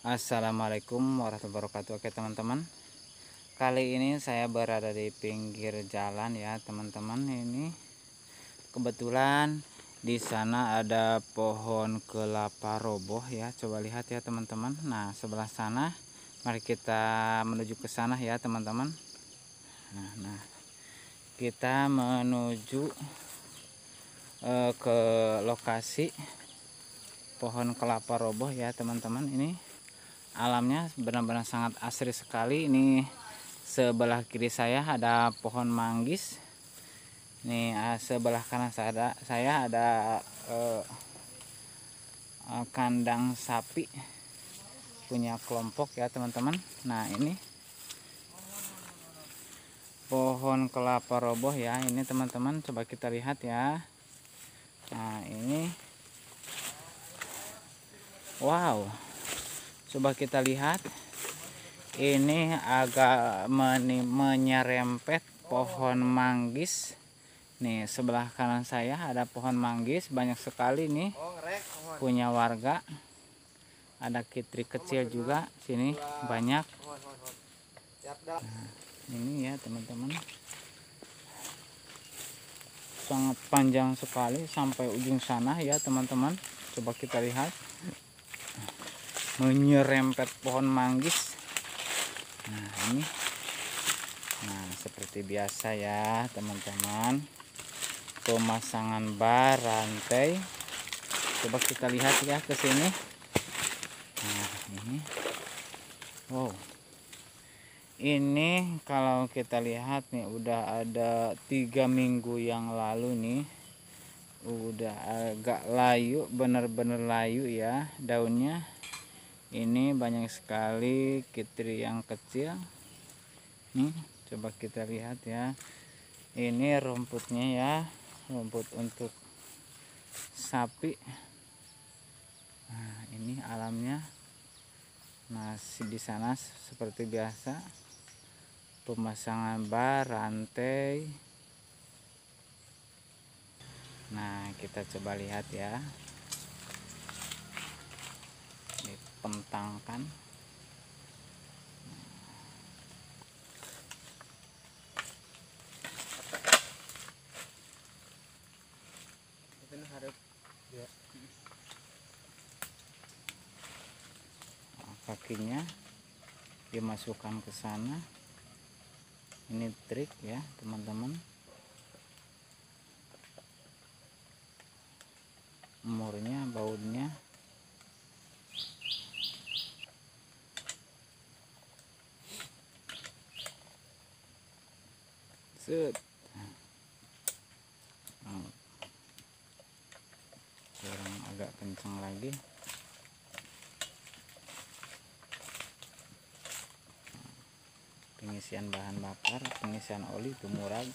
Assalamualaikum warahmatullahi wabarakatuh. Oke teman-teman, kali ini saya berada di pinggir jalan ya teman-teman. Ini kebetulan di sana ada pohon kelapa roboh ya. Coba lihat ya teman-teman. Nah sebelah sana, mari kita menuju ke sana ya teman-teman. Nah kita menuju ke lokasi pohon kelapa roboh ya teman-teman. Ini alamnya benar-benar sangat asri sekali. Ini sebelah kiri saya ada pohon manggis. Ini sebelah kanan saya ada kandang sapi punya kelompok ya teman-teman. Nah ini pohon kelapa roboh ya ini teman-teman, coba kita lihat ya. Nah ini wow, coba kita lihat, ini agak menyerempet pohon manggis. Nih sebelah kanan saya ada pohon manggis, banyak sekali nih punya warga. Ada kitri kecil juga sini banyak. Nah, ini ya teman-teman, sangat panjang sekali sampai ujung sana ya teman-teman. Coba kita lihat, menyerempet pohon manggis. Nah ini, nah seperti biasa ya teman-teman, pemasangan bar rantai. Coba kita lihat ya ke sini. Nah ini, wow, ini kalau kita lihat nih udah ada 3 minggu yang lalu nih, udah agak layu, bener-bener layu ya daunnya. Ini banyak sekali kitri yang kecil nih, coba kita lihat ya. Ini rumputnya ya, rumput untuk sapi. Nah ini alamnya. Nah di sana seperti biasa, pemasangan bar rantai. Nah kita coba lihat ya, dipentangkan. Kakinya dimasukkan ke sana. Ini trik ya teman-teman. Umurnya, bautnya set. Kurang agak kencang lagi. Pengisian bahan bakar, pengisian oli itu murah.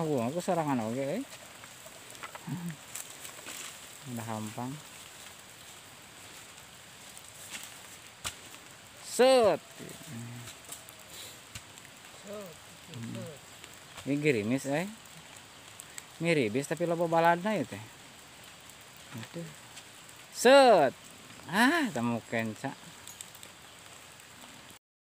aku serangan oke udah gampang set ini gerimis miribis tapi loba baladna ya teh itu set temu kenca